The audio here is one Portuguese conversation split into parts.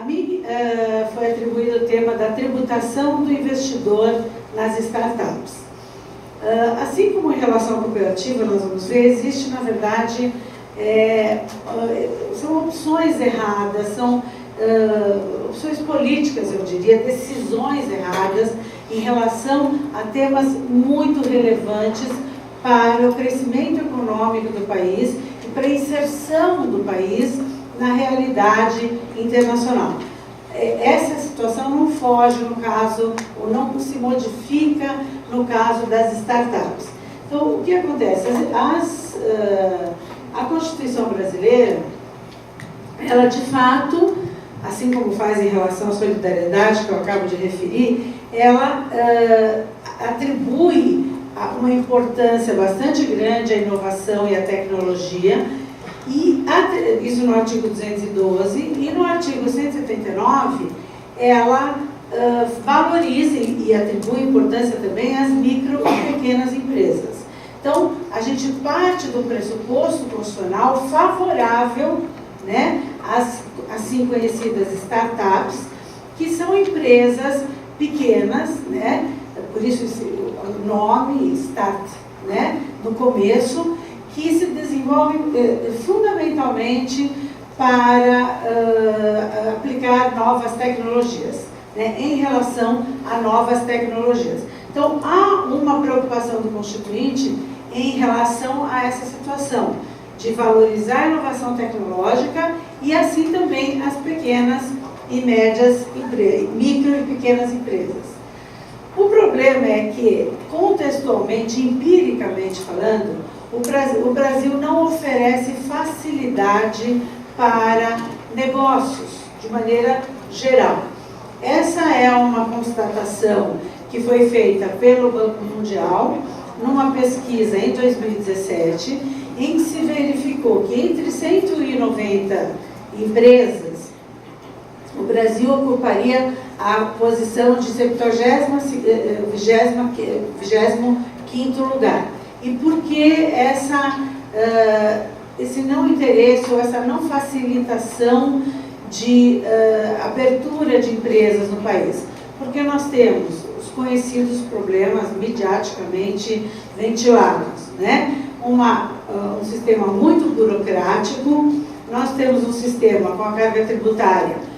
A mim foi atribuído o tema da tributação do investidor nas startups. Assim como em relação à cooperativa, nós vamos ver, existe, na verdade, são opções erradas, são opções políticas, eu diria, decisões erradas em relação a temas muito relevantes para o crescimento econômico do país e para a inserção do país na realidade internacional. Essa situação não foge no caso, ou não se modifica no caso das startups. Então, o que acontece? A Constituição brasileira, ela de fato, assim como faz em relação à solidariedade, que eu acabo de referir, ela atribui uma importância bastante grande à inovação e à tecnologia, e isso no artigo 212, e no artigo 179, ela valoriza e atribui importância também às micro e pequenas empresas. Então, a gente parte do pressuposto constitucional favorável, né, às assim conhecidas startups, que são empresas pequenas, né, por isso o nome start, né, no começo, que se desenvolvem fundamentalmente para aplicar novas tecnologias, né, em relação a novas tecnologias. Então, há uma preocupação do Constituinte em relação a essa situação, de valorizar a inovação tecnológica e assim também as pequenas e médias empresas, micro e pequenas empresas. O problema é que, contextualmente, empiricamente falando, o Brasil não oferece facilidade para negócios, de maneira geral. Essa é uma constatação que foi feita pelo Banco Mundial, numa pesquisa em 2017, em que se verificou que entre 190 empresas, o Brasil ocuparia a posição de 25º lugar. E por que esse não interesse ou essa não facilitação de abertura de empresas no país? Porque nós temos os conhecidos problemas mediaticamente ventilados, né? Um sistema muito burocrático, nós temos um sistema com a carga tributária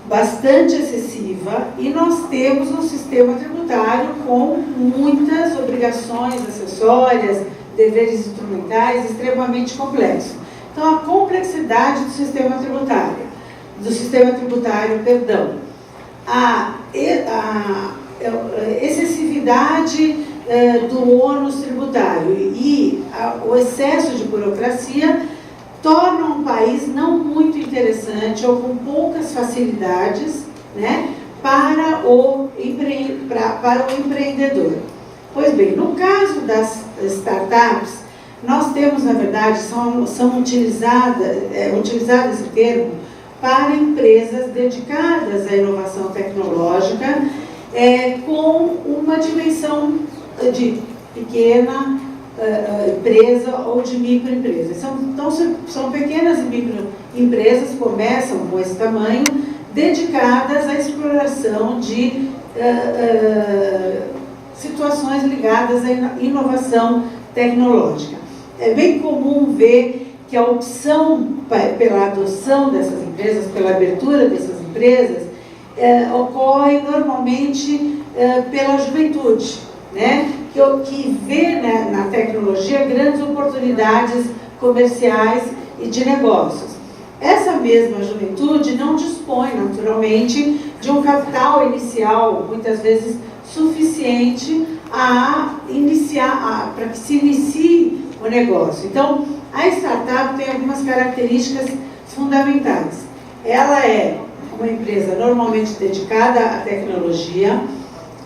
bastante excessiva e nós temos um sistema tributário com muitas obrigações acessórias, deveres instrumentais extremamente complexo. Então, a complexidade do sistema tributário, a excessividade do ônus tributário e o excesso de burocracia torna um país não muito interessante ou com poucas facilidades, né, para o empreendedor. Pois bem, no caso das startups, nós temos, na verdade, são utilizado esse termo para empresas dedicadas à inovação tecnológica, com uma dimensão de pequena empresa ou de microempresa. Então, são pequenas e microempresas que começam com esse tamanho, dedicadas à exploração de situações ligadas à inovação tecnológica. É bem comum ver que a opção pela adoção dessas empresas, pela abertura dessas empresas, ocorre normalmente pela juventude, né? Que vê, né, na tecnologia grandes oportunidades comerciais e de negócios. Essa mesma juventude não dispõe, naturalmente, de um capital inicial, muitas vezes suficiente para que se inicie o negócio. Então, a startup tem algumas características fundamentais. Ela é uma empresa normalmente dedicada à tecnologia,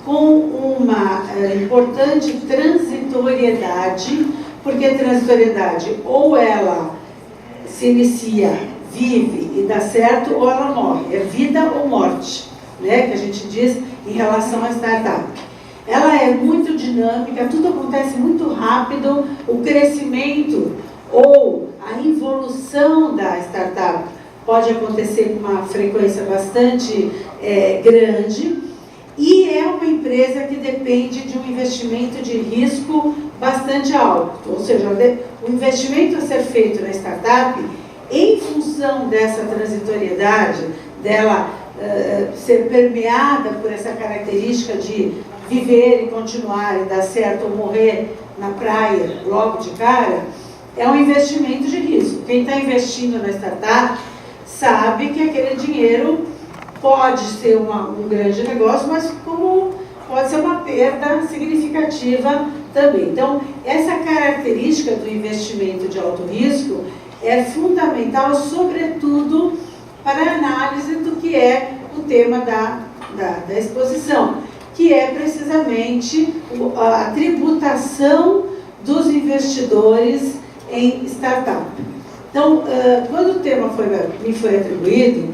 com uma importante transitoriedade, porque transitoriedade ou ela se inicia, vive e dá certo, ou ela morre. É vida ou morte, né, que a gente diz em relação à startup. Ela é muito dinâmica, tudo acontece muito rápido, o crescimento ou a evolução da startup pode acontecer com uma frequência bastante grande, e é uma empresa que depende de um investimento de risco bastante alto, ou seja, o investimento a ser feito na startup, em função dessa transitoriedade, dela ser permeada por essa característica de viver e continuar e dar certo ou morrer na praia logo de cara, é um investimento de risco. Quem está investindo na startup sabe que aquele dinheiro pode ser um grande negócio, mas como pode ser uma perda significativa também. Então, essa característica do investimento de alto risco é fundamental, sobretudo para a análise do que é o tema da exposição, que é precisamente a tributação dos investidores em startup. Então, quando o tema me foi atribuído,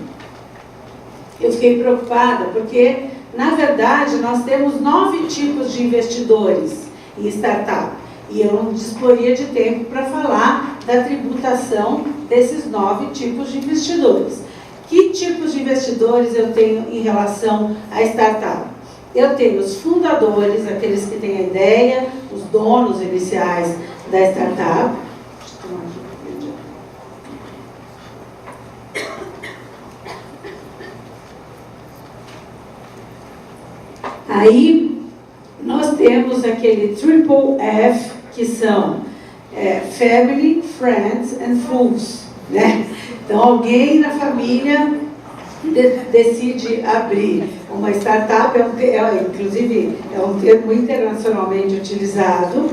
eu fiquei preocupada, porque, na verdade, nós temos 9 tipos de investidores em startup, e eu não disporia de tempo para falar da tributação desses 9 tipos de investidores. Que tipos de investidores eu tenho em relação à startup? Eu tenho os fundadores, aqueles que têm a ideia, os donos iniciais da startup. Aí, nós temos aquele triple F, que são Family, Friends and Fools, né? Então, alguém na família decide abrir uma startup, inclusive é um termo internacionalmente utilizado,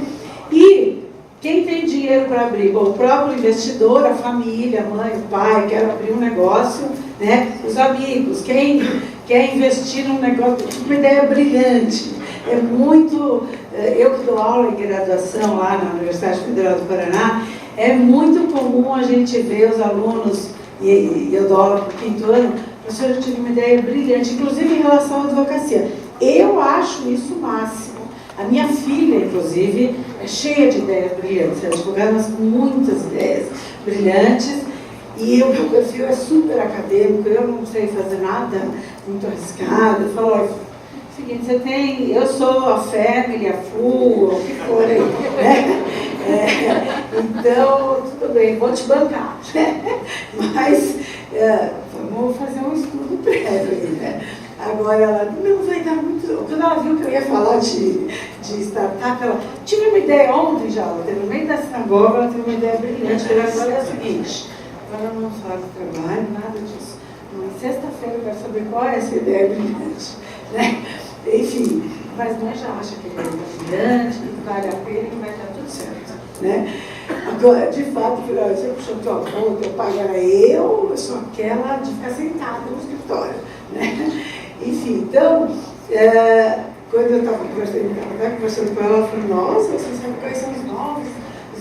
e quem tem dinheiro para abrir? Bom, o próprio investidor, a família, a mãe, o pai, quer abrir um negócio, né? Os amigos, quem quer investir num negócio, uma ideia brilhante. É muito, eu que dou aula em graduação lá na Universidade Federal do Paraná, é muito comum a gente ver os alunos, e eu dou aula para o 5º ano, professora, eu tive uma ideia brilhante, inclusive em relação à advocacia. Eu acho isso o máximo. A minha filha, inclusive, é cheia de ideias brilhantes, é advogada, mas com muitas ideias brilhantes, e o meu perfil é super acadêmico, eu não sei fazer nada muito arriscado. Eu falo, olha, seguinte, eu sou a family, a FU, o que for aí, né? Então, tudo bem, vou te bancar, né? Mas vamos fazer um estudo prévio, né? Agora ela não vai dar muito. Quando ela viu que eu ia falar de startup, ela tive uma ideia ontem já, no meio da sinagoga, ela teve uma ideia brilhante. Agora é o seguinte, agora não faz trabalho, nada disso. Mas sexta-feira eu quero saber qual é essa ideia brilhante, né? Enfim, mas nós já acha que ele é brilhante, que vale a pena, que vai dar tudo certo, né? Agora, de fato, você puxou tua conta, teu pai era eu sou aquela de ficar sentada no escritório, né? Enfim, então, quando eu estava conversando com ela, ela falou, nossa, você sabe quais são os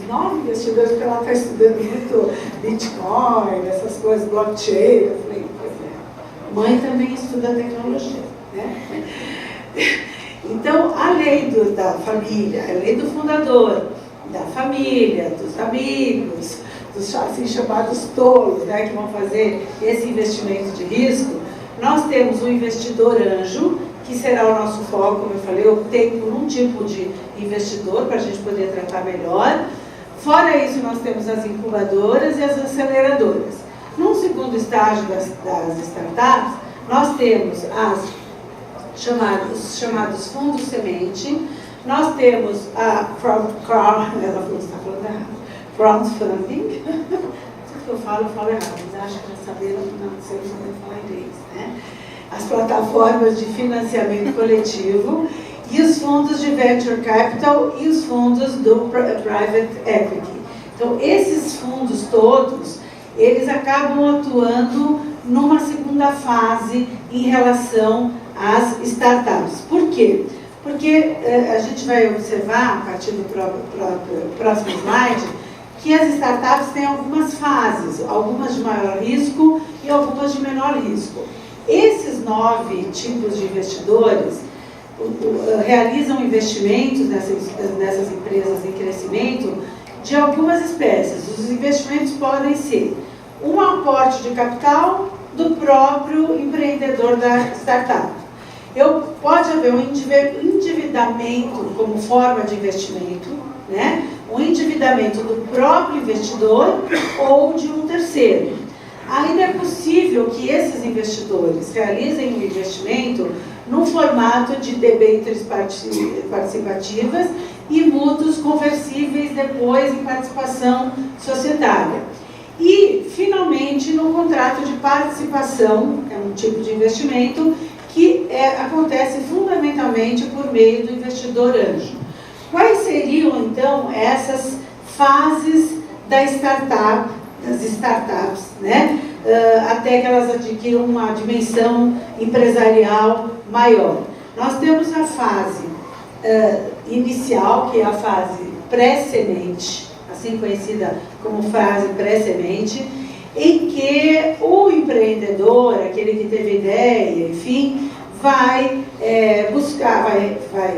9 investidores, porque ela está estudando muito Bitcoin, essas coisas, blockchain. Eu falei, pois é, mãe também estuda tecnologia, né? Então, a lei da família, a lei do fundador, da família, dos amigos, dos assim chamados tolos, né, que vão fazer esse investimento de risco, nós temos um investidor anjo, que será o nosso foco, como eu falei, eu optei por um tipo de investidor para a gente poder tratar melhor. Fora isso, nós temos as incubadoras e as aceleradoras. Num segundo estágio das startups, nós temos os chamados fundos semente, nós temos a crowdfunding, tudo que eu falo errado, mas acho que para saber não sei falar inglês, né? As plataformas de financiamento coletivo e os fundos de venture capital e os fundos do private equity. Então, esses fundos todos, eles acabam atuando numa segunda fase em relação às startups. Por quê? Porque a gente vai observar, a partir do próximo slide, que as startups têm algumas fases, algumas de maior risco e algumas de menor risco. Esses 9 tipos de investidores realizam investimentos nessas empresas em crescimento de algumas espécies. Os investimentos podem ser um aporte de capital do próprio empreendedor da startup. Pode haver um endividamento como forma de investimento, né? Um endividamento do próprio investidor ou de um terceiro. Ainda é possível que esses investidores realizem um investimento no formato de debêntures participativas e mútuos conversíveis depois em participação societária. E, finalmente, no contrato de participação, é um tipo de investimento que acontece fundamentalmente por meio do investidor anjo. Quais seriam, então, essas fases da startup, das startups, né? Até que elas adquiram uma dimensão empresarial maior? Nós temos a fase inicial, que é a fase pré-semente, assim conhecida como fase pré-semente, em que o empreendedor, aquele que teve ideia, enfim, vai buscar, vai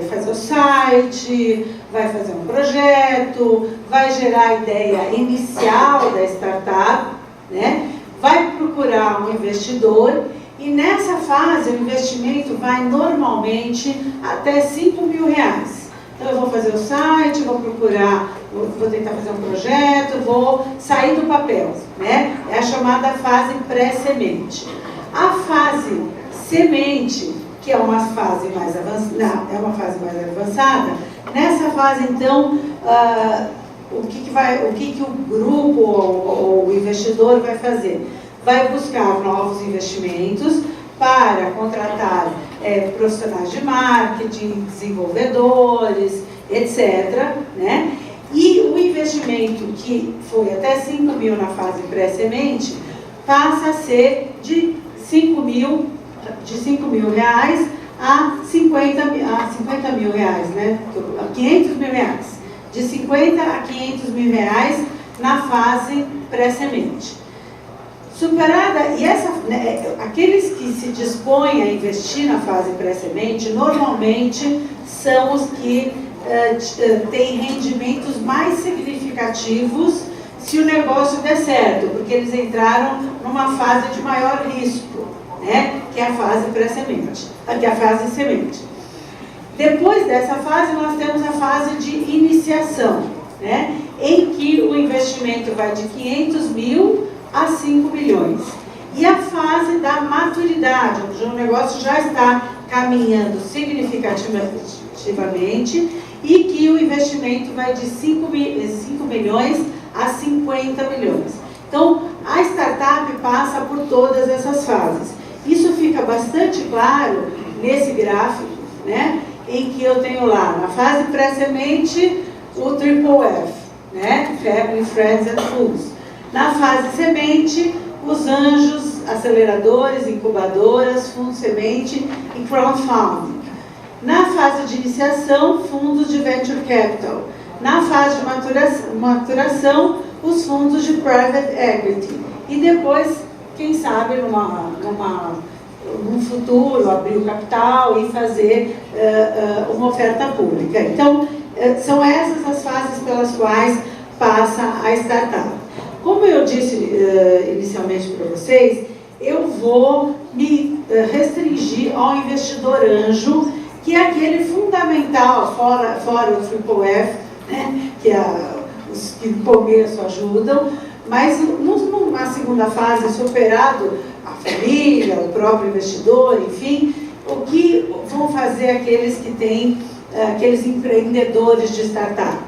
fazer o site, vai fazer um projeto, vai gerar a ideia inicial da startup, né? Vai procurar um investidor e nessa fase o investimento vai normalmente até R$5.000. Então eu vou fazer o site, vou procurar, vou tentar fazer um projeto, vou sair do papel, né? É a chamada fase pré-semente. A fase semente, que é uma fase mais avançada, nessa fase então o que o grupo ou o investidor vai fazer? Vai buscar novos investimentos para contratar profissionais de marketing, desenvolvedores, etc., né? E o investimento que foi até R$5.000 na fase pré-semente passa a ser de R$5.000 a R$50.000, né? R$500.000. De R$50.000 a R$500.000 na fase pré-semente. Superada, e aqueles que se dispõem a investir na fase pré-semente, normalmente são os que têm rendimentos mais significativos se o negócio der certo, porque eles entraram numa fase de maior risco, né, que é a fase pré-semente, que é a fase semente. Depois dessa fase, nós temos a fase de iniciação, né, em que o investimento vai de R$500.000 a R$5 milhões. E a fase da maturidade, onde o negócio já está caminhando significativamente e que o investimento vai de 5 milhões a 50 milhões. Então, a startup passa por todas essas fases. Isso fica bastante claro nesse gráfico, né, em que eu tenho lá, na fase pré-semente, o Triple F, né, Family, Friends and Fools. Na fase semente, os anjos, aceleradores, incubadoras, fundos semente e crowdfunding. Na fase de iniciação, fundos de venture capital. Na fase de maturação, os fundos de private equity. E depois, quem sabe, num futuro, abrir o capital e fazer uma oferta pública. Então, são essas as fases pelas quais passa a startup. Como eu disse inicialmente para vocês, eu vou me restringir ao investidor anjo, que é aquele fundamental, fora o Triple F, né, que os que no começo ajudam, mas numa segunda fase, superado a família, o próprio investidor, enfim, o que vão fazer aqueles que têm, aqueles empreendedores de startup?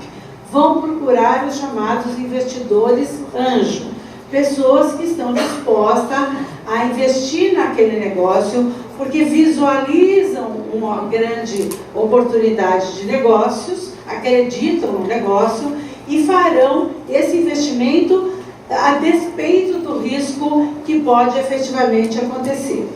Vão procurar os chamados investidores anjo, pessoas que estão dispostas a investir naquele negócio porque visualizam uma grande oportunidade de negócios, acreditam no negócio e farão esse investimento a despeito do risco que pode efetivamente acontecer.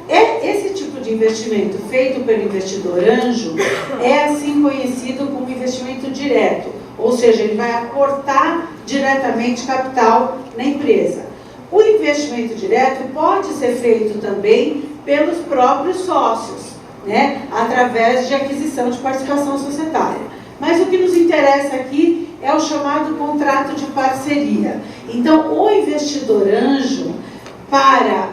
Esse tipo de investimento feito pelo investidor anjo é assim conhecido como investimento direto, ou seja, ele vai aportar diretamente capital na empresa. O investimento direto pode ser feito também pelos próprios sócios, né, através de aquisição de participação societária. Mas o que nos interessa aqui é o chamado contrato de parceria. Então, o investidor anjo, para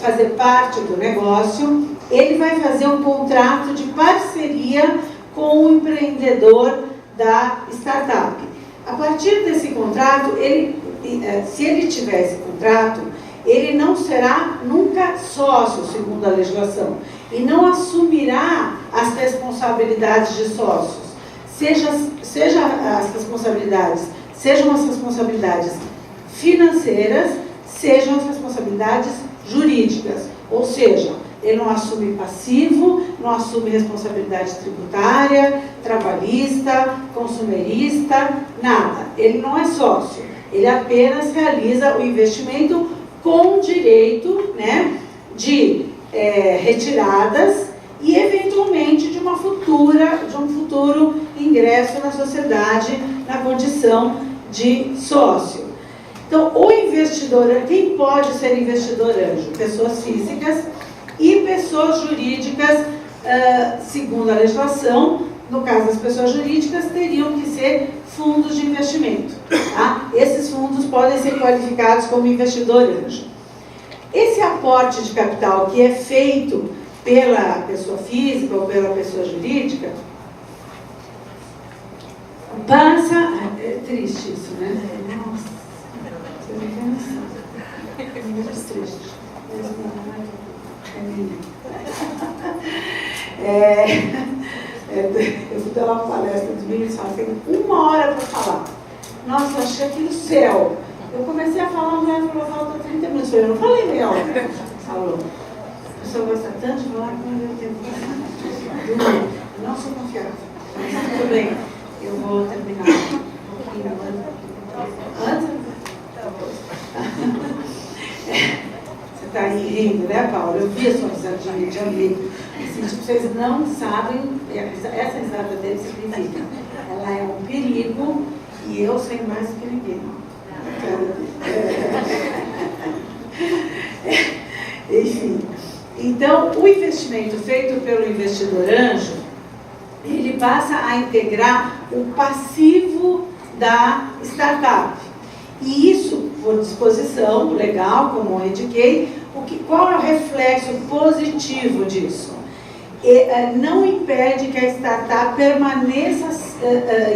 fazer parte do negócio, ele vai fazer um contrato de parceria com o empreendedor da startup. A partir desse contrato, se ele tiver esse contrato, ele não será nunca sócio, segundo a legislação, e não assumirá as responsabilidades de sócios. Sejam as responsabilidades financeiras, sejam as responsabilidades jurídicas. Ou seja, ele não assume passivo, não assume responsabilidade tributária, trabalhista, consumerista, nada. Ele não é sócio. Ele apenas realiza o investimento com direito, né, de retiradas e, eventualmente, de um futuro ingresso na sociedade na condição de sócio. Então, o investidor, quem pode ser investidor anjo? Pessoas físicas e pessoas jurídicas, segundo a legislação. No caso das pessoas jurídicas, teriam que ser fundos de investimento. Tá? Esses fundos podem ser qualificados como investidor anjo. Esse aporte de capital que é feito pela pessoa física ou pela pessoa jurídica, passa... É triste isso, né? Nossa, você não tem noção. É muito triste. Eu fui dar uma palestra de mim e só tem 1 hora para falar. Nossa, eu achei aquilo céu. Eu comecei a falar, a mulher falou, falta 30 minutos. Eu não falei meia hora. Falou. A pessoa gosta tanto de falar que não deu tempo para falar. Eu não sou confiável. Mas tudo bem. Eu vou terminar um pouquinho antes. Você está aí rindo, né, Paula? Eu vi a sua risadinha de amigo. Assim, tipo, vocês não sabem, essa risada dele significa. Ela é um perigo e eu sei mais do que ninguém. Enfim, então o investimento feito pelo investidor anjo, ele passa a integrar o passivo da startup. E isso, por disposição legal, como eu indiquei, qual é o reflexo positivo disso? Não impede que a startup permaneça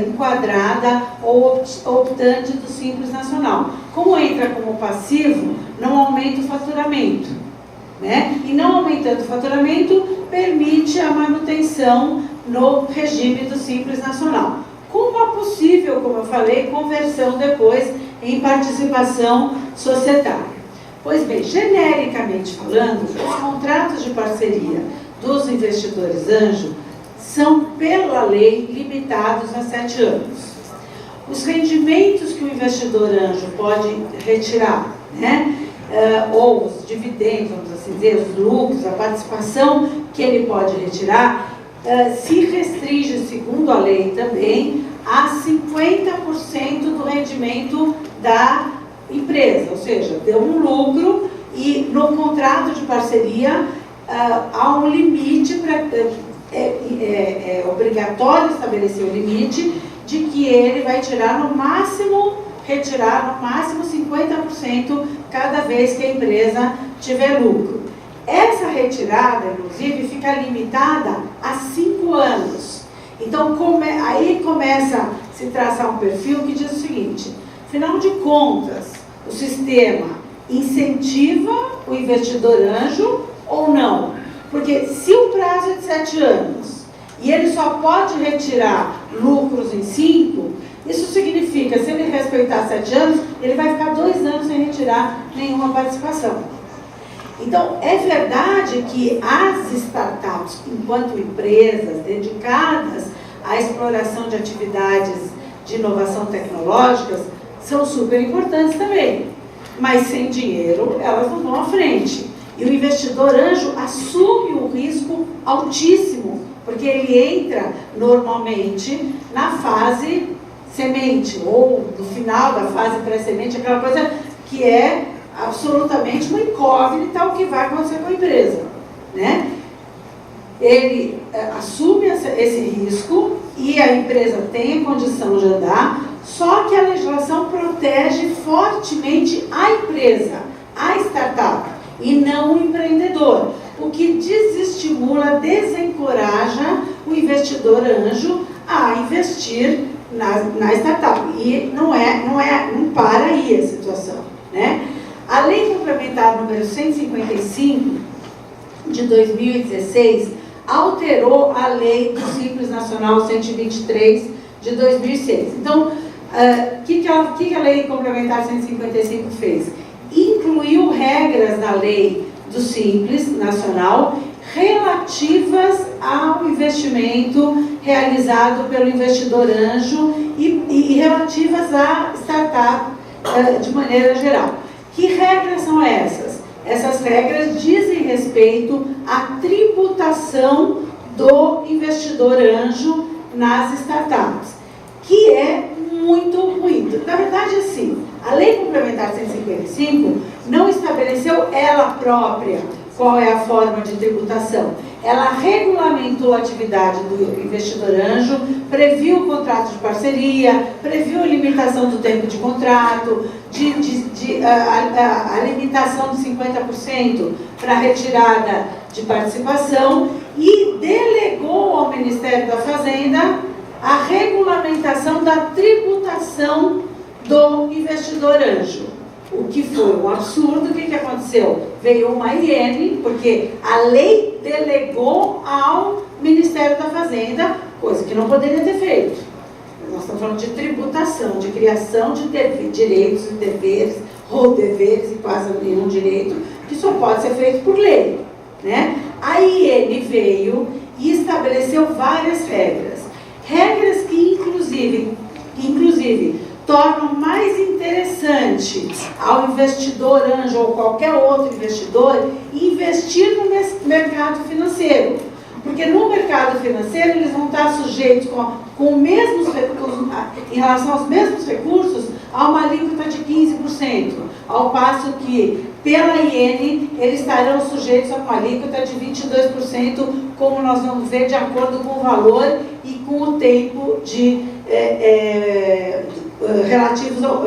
enquadrada ou optante do Simples Nacional. Como entra como passivo, não aumenta o faturamento, né? E não aumentando o faturamento, permite a manutenção no regime do Simples Nacional. Com uma possível, como eu falei, conversão depois em participação societária. Pois bem, genericamente falando, os contratos de parceria dos investidores anjo são, pela lei, limitados a 7 anos. Os rendimentos que o investidor anjo pode retirar, né, ou os dividendos, vamos assim dizer, os lucros, a participação que ele pode retirar, se restringe, segundo a lei também, a 50% do rendimento da empresa, ou seja, deu um lucro e no contrato de parceria há um limite, é obrigatório estabelecer o limite de que ele vai retirar no máximo 50% cada vez que a empresa tiver lucro. Essa retirada, inclusive, fica limitada a 5 anos. Então, aí começa a se traçar um perfil que diz o seguinte: afinal de contas, o sistema incentiva o investidor anjo ou não? Porque se o prazo é de 7 anos e ele só pode retirar lucros em 5, isso significa, se ele respeitar 7 anos, ele vai ficar 2 anos sem retirar nenhuma participação. Então, é verdade que as startups, enquanto empresas dedicadas à exploração de atividades de inovação tecnológicas, são super importantes também. Mas sem dinheiro, elas não vão à frente. E o investidor anjo assume um risco altíssimo, porque ele entra normalmente na fase semente, ou no final da fase pré-semente, aquela coisa que é absolutamente uma incógnita o que vai acontecer com a empresa, né? Ele assume esse risco e a empresa tem a condição de andar, só que a legislação protege fortemente a empresa, a startup, e não o empreendedor, o que desestimula, desencoraja o investidor anjo a investir na startup. E não para aí a situação, né? A Lei Complementar número 155 de 2016 alterou a Lei do Simples Nacional 123 de 2006. Então, o que a Lei Complementar 155 fez? Incluiu regras na Lei do Simples Nacional relativas ao investimento realizado pelo investidor anjo e relativas à startup de maneira geral. Que regras são essas? Essas regras dizem respeito à tributação do investidor anjo nas startups, que é muito ruim. Na verdade, assim, a Lei Complementar 155 não estabeleceu ela própria qual é a forma de tributação. Ela regulamentou a atividade do investidor anjo, previu o contrato de parceria, previu a limitação do tempo de contrato, a limitação de 50% para retirada de participação e delegou ao Ministério da Fazenda a regulamentação da tributação do investidor anjo. O que foi um absurdo. O que aconteceu? Veio uma IN, porque a lei delegou ao Ministério da Fazenda, coisa que não poderia ter feito. Nós estamos falando de tributação, de criação de direitos e deveres, ou deveres e quase nenhum direito, que só pode ser feito por lei, né? A IN veio e estabeleceu várias regras. Regras que, inclusive tornam mais interessante ao investidor anjo ou qualquer outro investidor investir no mercado financeiro. Porque no mercado financeiro eles vão estar sujeitos com mesmos recursos, em relação aos mesmos recursos, a uma alíquota de 15%, ao passo que pela IN eles estarão sujeitos a uma alíquota de 22%, como nós vamos ver, de acordo com o valor e com o tempo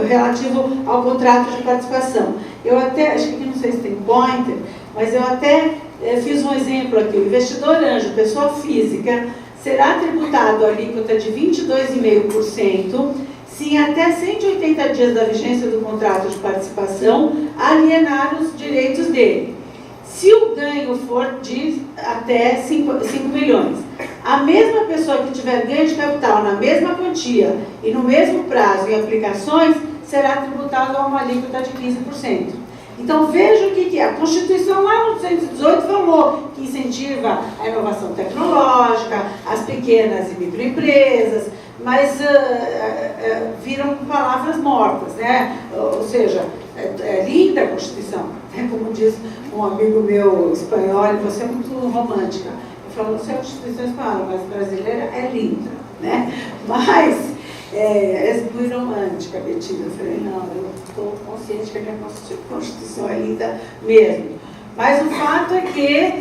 relativo ao contrato de participação. Eu até, acho que não sei se tem pointer, mas eu até fiz um exemplo aqui. O investidor anjo, pessoa física, será tributado a alíquota de 22,5% se em até 180 dias da vigência do contrato de participação alienar os direitos dele. Se o ganho for de até 5 milhões. A mesma pessoa que tiver ganho de capital na mesma quantia e no mesmo prazo e aplicações, será tributada a uma alíquota de 15%. Então veja o que é. A Constituição lá no 218 falou que incentiva a inovação tecnológica, as pequenas e microempresas, mas viram palavras mortas, né? Ou seja, é linda a Constituição, né? Como diz um amigo meu espanhol, você é muito romântica. Eu falo, você é a Constituição espanhola, mas brasileira é linda, né? Mas é muito romântica, Betina. Eu falei, não, eu estou consciente que a minha Constituição é linda mesmo. Mas o fato é que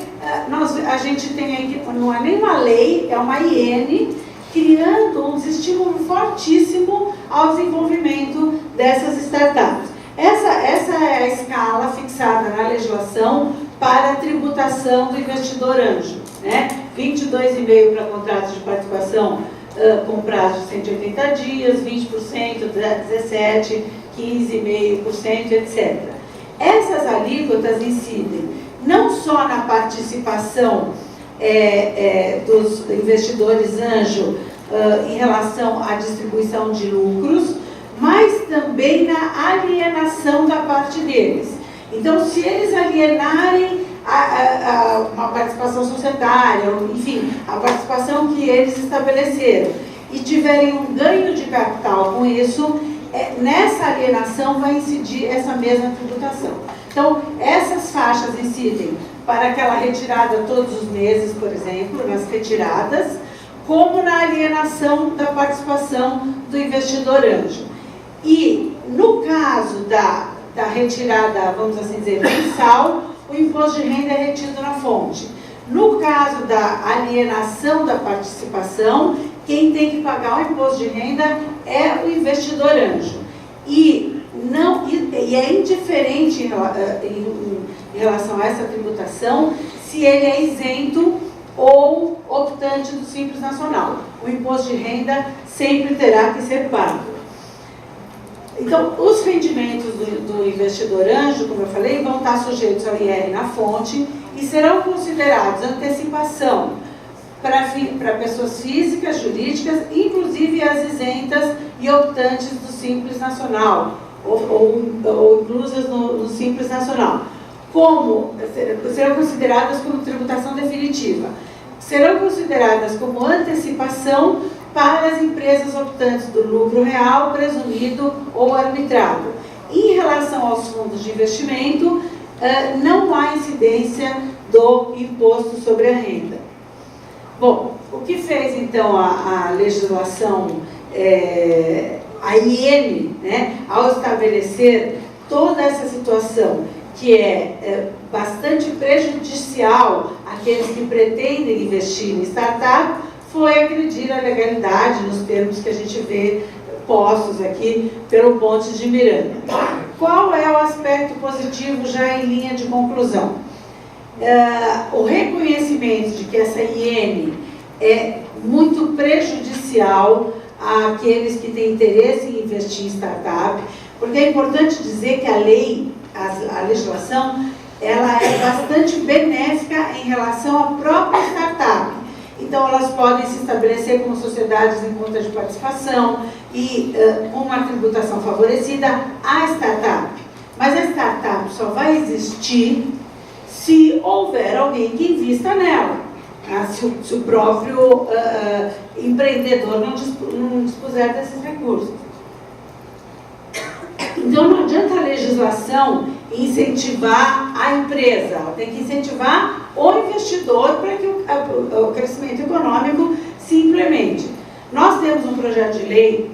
a gente tem aqui, não é nem uma lei, é uma IN, criando um estímulo fortíssimo ao desenvolvimento dessas startups. Essa é a escala fixada na legislação para a tributação do investidor anjo, né? 22,5% para contratos de participação com prazo de 180 dias, 20%, 17%, 15,5%, etc. Essas alíquotas incidem não só na participação dos investidores anjo em relação à distribuição de lucros, mas também na alienação da parte deles. Então, se eles alienarem uma participação societária, enfim, a participação que eles estabeleceram, e tiverem um ganho de capital com isso, nessa alienação vai incidir essa mesma tributação. Então, essas faixas incidem para aquela retirada todos os meses, por exemplo, nas retiradas, como na alienação da participação do investidor anjo. E, no caso da retirada, vamos assim dizer, mensal, o imposto de renda é retido na fonte. No caso da alienação da participação, quem tem que pagar o imposto de renda é o investidor anjo. E é indiferente em relação a essa tributação se ele é isento ou optante do Simples Nacional. O imposto de renda sempre terá que ser pago. Então, os rendimentos do investidor anjo, como eu falei, vão estar sujeitos ao IR na fonte e serão considerados antecipação para pessoas físicas, jurídicas, inclusive as isentas e optantes do Simples Nacional, ou inclusas no Simples Nacional. Serão consideradas como tributação definitiva. Serão consideradas como antecipação para as empresas optantes do lucro real, presumido ou arbitrado. Em relação aos fundos de investimento, não há incidência do imposto sobre a renda. Bom, o que fez então a legislação, a IN, né, ao estabelecer toda essa situação que é bastante prejudicial àqueles que pretendem investir em startup, foi agredir a legalidade nos termos que a gente vê postos aqui pelo Ponte de Miranda. Qual é o aspecto positivo já em linha de conclusão? O reconhecimento de que essa IN é muito prejudicial àqueles que têm interesse em investir em startup, porque é importante dizer que a lei, a legislação, ela é bastante benéfica em relação à própria startup. Então, elas podem se estabelecer como sociedades em conta de participação e com uma tributação favorecida à startup. Mas a startup só vai existir se houver alguém que invista nela, se o próprio empreendedor não dispuser desses recursos. Então, não adianta a legislação incentivar a empresa, ela tem que incentivar o investidor para que o crescimento econômico se implemente. Nós temos um projeto de lei,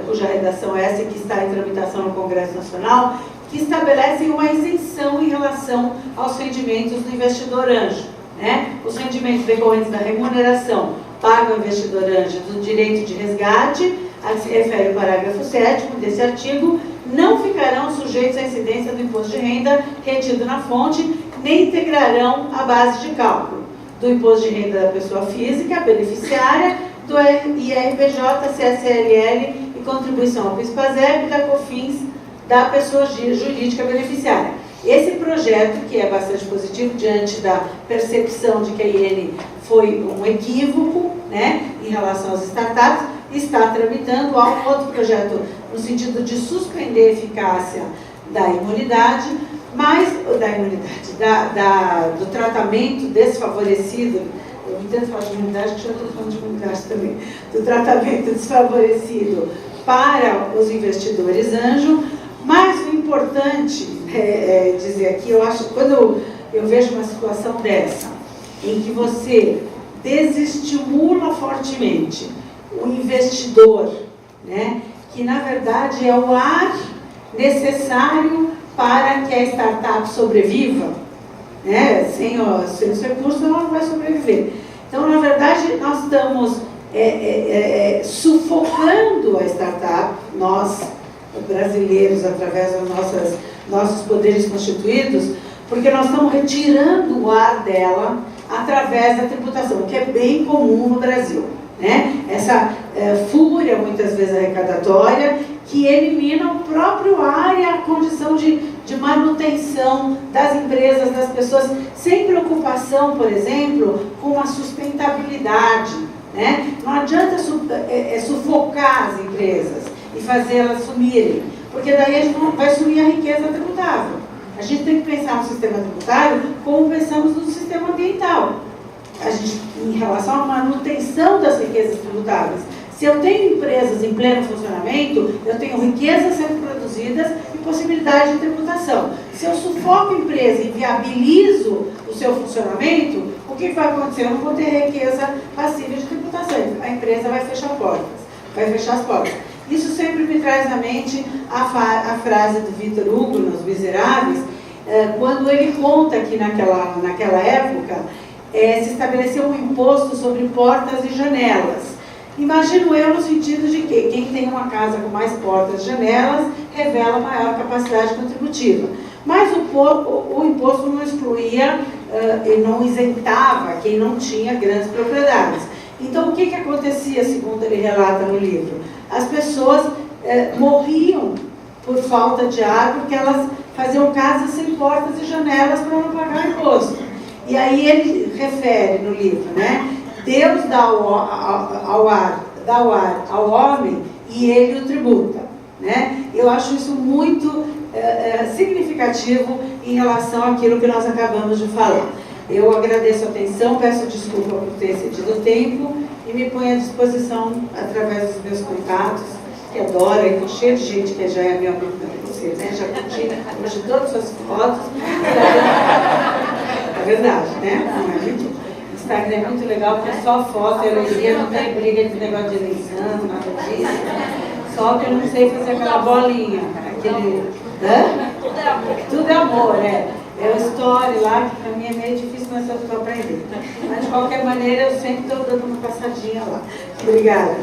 cuja redação é essa, que está em tramitação no Congresso Nacional, que estabelece uma isenção em relação aos rendimentos do investidor anjo, né? Os rendimentos decorrentes da remuneração paga ao investidor anjo do direito de resgate, a que se refere o parágrafo 7º desse artigo, não ficarão sujeitos à incidência do imposto de renda retido na fonte, nem integrarão a base de cálculo do imposto de renda da pessoa física, beneficiária, do IRPJ, CSLL e contribuição ao PIS/PASEP e da COFINS da pessoa jurídica beneficiária. Esse projeto, que é bastante positivo diante da percepção de que a IN foi um equívoco, né, em relação às startups, está tramitando. Há um outro projeto no sentido de suspender a eficácia da imunidade, mas do tratamento desfavorecido, eu entendo falar de imunidade, que já estou falando de imunidade também, do tratamento desfavorecido para os investidores anjo. Mas o importante é dizer aqui, eu acho, quando eu vejo uma situação dessa, em que você desestimula fortemente o investidor, né, que na verdade é o ar necessário para que a startup sobreviva, né, sem os recursos ela não vai sobreviver. Então, na verdade, nós estamos sufocando a startup, nós brasileiros, através dos nossos poderes constituídos, porque nós estamos retirando o ar dela através da tributação, que é bem comum no Brasil, né? Essa fúria, muitas vezes arrecadatória, que elimina o próprio ar e a condição de manutenção das empresas, das pessoas, sem preocupação, por exemplo, com a sustentabilidade, né? Não adianta sufocar as empresas e fazê-las sumirem, porque daí a gente vai sumir a riqueza tributável. A gente tem que pensar no sistema tributário como pensamos no sistema ambiental. Em relação à manutenção das riquezas tributáveis. Se eu tenho empresas em pleno funcionamento, eu tenho riquezas sendo produzidas e possibilidade de tributação. Se eu sufoco a empresa e viabilizo o seu funcionamento, o que vai acontecer? Eu não vou ter riqueza passível de tributação. A empresa vai fechar as portas. Isso sempre me traz à mente a frase do Victor Hugo, nos Miseráveis, quando ele conta que naquela época se estabeleceu um imposto sobre portas e janelas. Imagino eu no sentido de que quem tem uma casa com mais portas e janelas revela maior capacidade contributiva. Mas o imposto não excluía e não isentava quem não tinha grandes propriedades. Então, o que acontecia, segundo ele relata no livro? As pessoas morriam por falta de ar, porque elas faziam casas sem portas e janelas para não pagar imposto. E aí ele refere no livro, né? Deus dá o ar ao homem e ele o tributa, né? Eu acho isso muito significativo em relação àquilo que nós acabamos de falar. Eu agradeço a atenção, peço desculpa por ter excedido o tempo e me ponho à disposição através dos meus contatos, que adoro, estou cheio de gente que já é meu amigo também, você, né? Já curti hoje todas as suas fotos. É verdade, né? Não é mentira. O Instagram é muito legal, porque é só foto, elogia, não tem briga de negócio de eleição, nada disso. Só que eu não sei fazer aquela bolinha, aquele... Hã? Tudo é amor, né? É o story lá, que para mim é meio difícil, mas eu estou aprendendo. Mas de qualquer maneira, eu sempre estou dando uma passadinha lá. Obrigada.